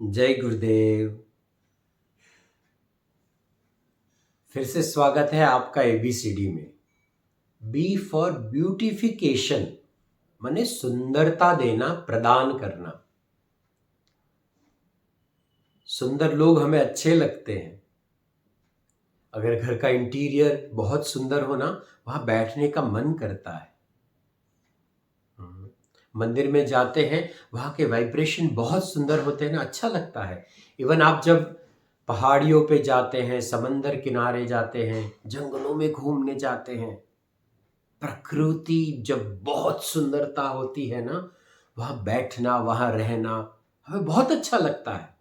जय गुरुदेव। फिर से स्वागत है आपका एबीसीडी में। बी फॉर ब्यूटिफिकेशन माने सुंदरता देना, प्रदान करना। सुंदर लोग हमें अच्छे लगते हैं। अगर घर का इंटीरियर बहुत सुंदर हो ना, वहां बैठने का मन करता है। मंदिर में जाते हैं, वहां के वाइब्रेशन बहुत सुंदर होते हैं ना, अच्छा लगता है। इवन आप जब पहाड़ियों पे जाते हैं, समंदर किनारे जाते हैं, जंगलों में घूमने जाते हैं, प्रकृति जब बहुत सुंदरता होती है ना, वहां बैठना, वहां रहना हमें बहुत अच्छा लगता है।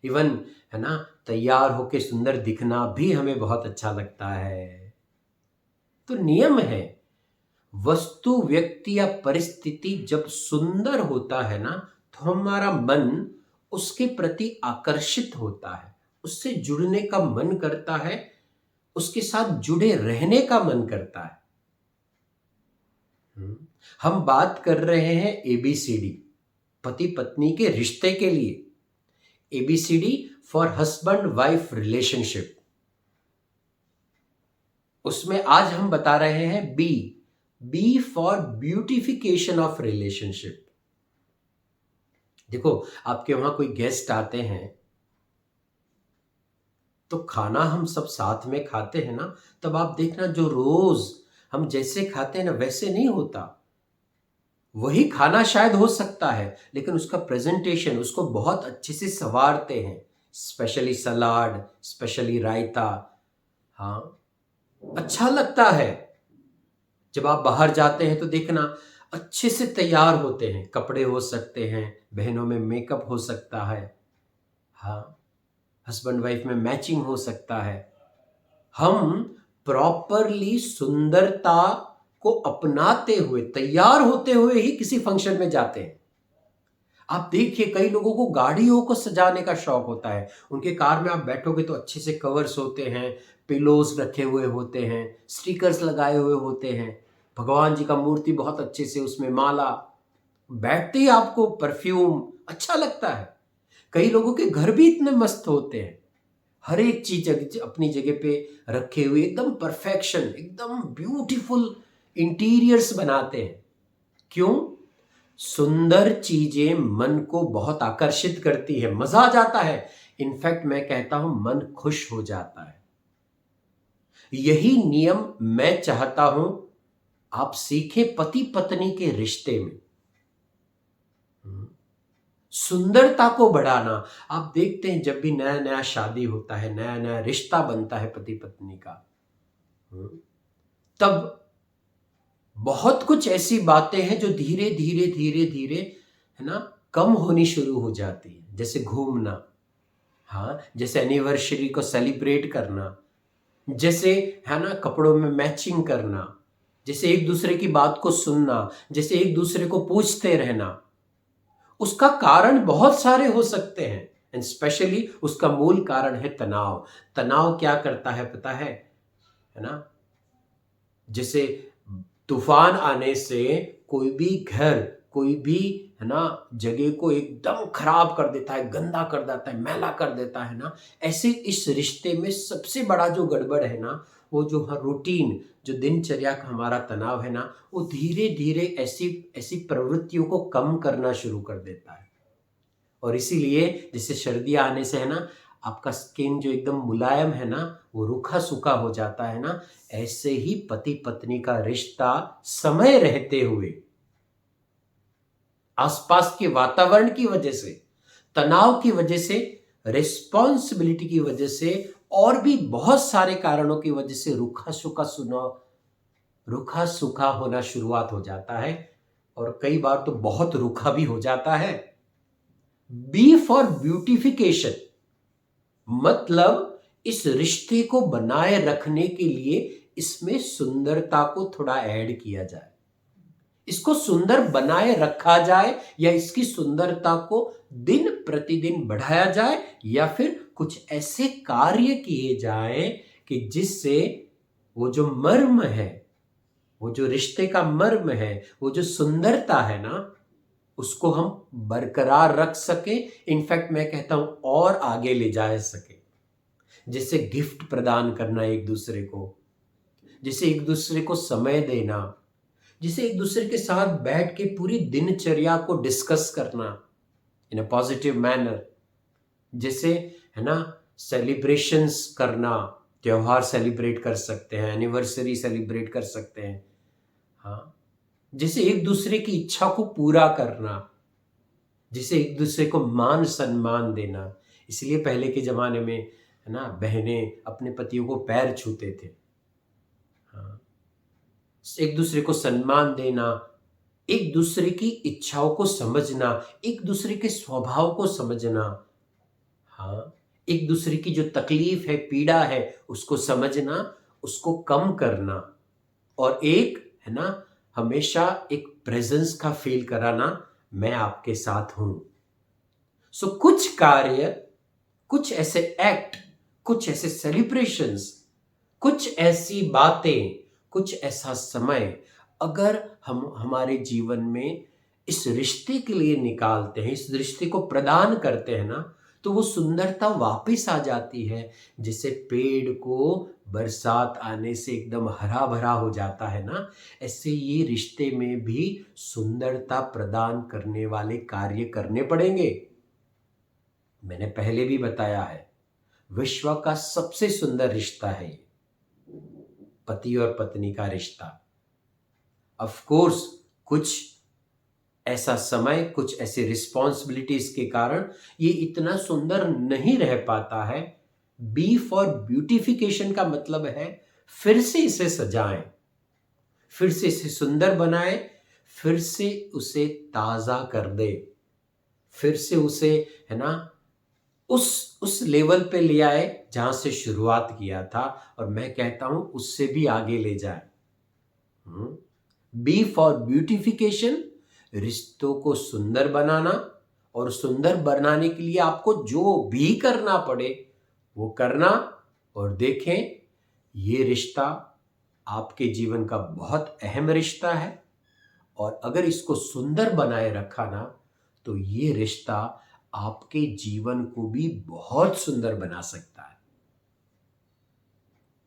इवन है ना, तैयार होके सुंदर दिखना भी हमें बहुत अच्छा लगता है। तो नियम है, वस्तु, व्यक्ति या परिस्थिति जब सुंदर होता है ना, तो हमारा मन उसके प्रति आकर्षित होता है, उससे जुड़ने का मन करता है, उसके साथ जुड़े रहने का मन करता है। हम बात कर रहे हैं एबीसीडी, पति पत्नी के रिश्ते के लिए। ABCD for husband wife relationship. उसमें आज हम बता रहे हैं B for beautification of relationship. देखो, आपके वहां कोई गेस्ट आते हैं तो खाना हम सब साथ में खाते हैं ना, तब आप देखना, जो रोज हम जैसे खाते हैं ना वैसे नहीं होता। वही खाना शायद हो सकता है, लेकिन उसका प्रेजेंटेशन, उसको बहुत अच्छे से संवारते हैं, स्पेशली सलाद, स्पेशली रायता। हाँ, अच्छा लगता है। जब आप बाहर जाते हैं तो देखना, अच्छे से तैयार होते हैं, कपड़े हो सकते हैं, बहनों में मेकअप हो सकता है, हाँ, हस्बैंड वाइफ में मैचिंग हो सकता है। हम प्रॉपरली सुंदरता को अपनाते हुए, तैयार होते हुए ही किसी फंक्शन में जाते हैं। आप देखिए, कई लोगों को गाड़ियों को सजाने का शौक होता है। उनके कार में आप बैठोगे तो अच्छे से कवर्स होते हैं, पिलोस रखे हुए होते हैं, स्टिकर्स लगाए हुए होते हैं, भगवान जी का मूर्ति बहुत अच्छे से, उसमें माला, बैठते ही आपको परफ्यूम अच्छा लगता है। कई लोगों के घर भी इतने मस्त होते हैं, हर एक चीज अपनी जगह पे रखे हुए, एकदम परफेक्शन, एकदम ब्यूटीफुल इंटीरियर्स बनाते हैं। क्यों? सुंदर चीजें मन को बहुत आकर्षित करती है, मजा आ जाता है। इनफैक्ट मैं कहता हूं, मन खुश हो जाता है। यही नियम मैं चाहता हूं आप सीखे पति पत्नी के रिश्ते में। सुंदरता को बढ़ाना। आप देखते हैं, जब भी नया नया शादी होता है, नया नया रिश्ता बनता है पति पत्नी का, तब बहुत कुछ ऐसी बातें हैं जो धीरे धीरे धीरे धीरे, है ना, कम होनी शुरू हो जाती है। जैसे घूमना, हाँ, जैसे एनिवर्सरी को सेलिब्रेट करना, जैसे, है ना, कपड़ों में मैचिंग करना, जैसे एक दूसरे की बात को सुनना, जैसे एक दूसरे को पूछते रहना। उसका कारण बहुत सारे हो सकते हैं, एंड स्पेशली उसका मूल कारण है तनाव। तनाव क्या करता है पता है ना? जैसे तूफान आने से कोई भी घर, कोई भी, है ना, जगह को एकदम खराब कर देता है, गंदा कर देता है, मैला कर देता है ना, ऐसे इस रिश्ते में सबसे बड़ा जो गड़बड़ है ना, वो जो रूटीन, जो दिनचर्या का हमारा तनाव है ना, वो धीरे धीरे ऐसी ऐसी प्रवृत्तियों को कम करना शुरू कर देता है। और इसीलिए जैसे सर्दियां आने से, है ना, आपका स्किन जो एकदम मुलायम है ना, वो रूखा सूखा हो जाता है ना, ऐसे ही पति पत्नी का रिश्ता समय रहते हुए, आसपास के वातावरण की वजह से, तनाव की वजह से, रिस्पॉन्सिबिलिटी की वजह से, और भी बहुत सारे कारणों की वजह से रूखा सूखा होना शुरुआत हो जाता है, और कई बार तो बहुत रूखा भी हो जाता है। बी फॉर ब्यूटिफिकेशन मतलब इस रिश्ते को बनाए रखने के लिए इसमें सुंदरता को थोड़ा ऐड किया जाए, इसको सुंदर बनाए रखा जाए, या इसकी सुंदरता को दिन प्रतिदिन बढ़ाया जाए, या फिर कुछ ऐसे कार्य किए जाए कि जिससे वो जो मर्म है, वो जो रिश्ते का मर्म है, वो जो सुंदरता है ना, उसको हम बरकरार रख सके, इनफैक्ट मैं कहता हूं और आगे ले जा सके। जैसे गिफ्ट प्रदान करना एक दूसरे को, जैसे एक दूसरे को समय देना, जैसे एक दूसरे के साथ बैठ के पूरी दिनचर्या को डिस्कस करना इन अ पॉजिटिव मैनर, जैसे है ना सेलिब्रेशंस करना, त्योहार सेलिब्रेट कर सकते हैं, एनिवर्सरी सेलिब्रेट कर सकते हैं। हाँ, जैसे एक दूसरे की इच्छा को पूरा करना, जैसे एक दूसरे को मान सम्मान देना। इसलिए पहले के जमाने में है ना बहनें अपने पतियों को पैर छूते थे। हाँ, एक दूसरे को सम्मान देना, एक दूसरे की इच्छाओं को समझना, एक दूसरे के स्वभाव को समझना। हाँ, एक दूसरे की जो तकलीफ है, पीड़ा है, उसको समझना, उसको कम करना, और एक है ना हमेशा एक प्रेजेंस का फील कराना, मैं आपके साथ हूं। सो कुछ कार्य, कुछ ऐसे एक्ट, कुछ ऐसे सेलिब्रेशंस, कुछ ऐसी बातें, कुछ ऐसा समय अगर हम हमारे जीवन में इस रिश्ते के लिए निकालते हैं, इस रिश्ते को प्रदान करते हैं ना, तो वो सुंदरता वापस आ जाती है। जैसे पेड़ को बरसात आने से एकदम हरा भरा हो जाता है ना, ऐसे ये रिश्ते में भी सुंदरता प्रदान करने वाले कार्य करने पड़ेंगे। मैंने पहले भी बताया है, विश्व का सबसे सुंदर रिश्ता है ये, पति और पत्नी का रिश्ता। ऑफ कोर्स कुछ ऐसा समय, कुछ ऐसे रिस्पॉन्सिबिलिटीज के कारण ये इतना सुंदर नहीं रह पाता है। बी फॉर ब्यूटिफिकेशन का मतलब है फिर से इसे सजाएं, फिर से इसे सुंदर बनाएं, फिर से उसे ताजा कर दे, फिर से उसे है ना उस लेवल पे ले आए जहां से शुरुआत किया था, और मैं कहता हूं उससे भी आगे ले जाए। बी फॉर ब्यूटिफिकेशन, रिश्तों को सुंदर बनाना, और सुंदर बनाने के लिए आपको जो भी करना पड़े वो करना। और देखें, ये रिश्ता आपके जीवन का बहुत अहम रिश्ता है, और अगर इसको सुंदर बनाए रखा ना, तो ये रिश्ता आपके जीवन को भी बहुत सुंदर बना सकता है।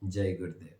जय गुरुदेव।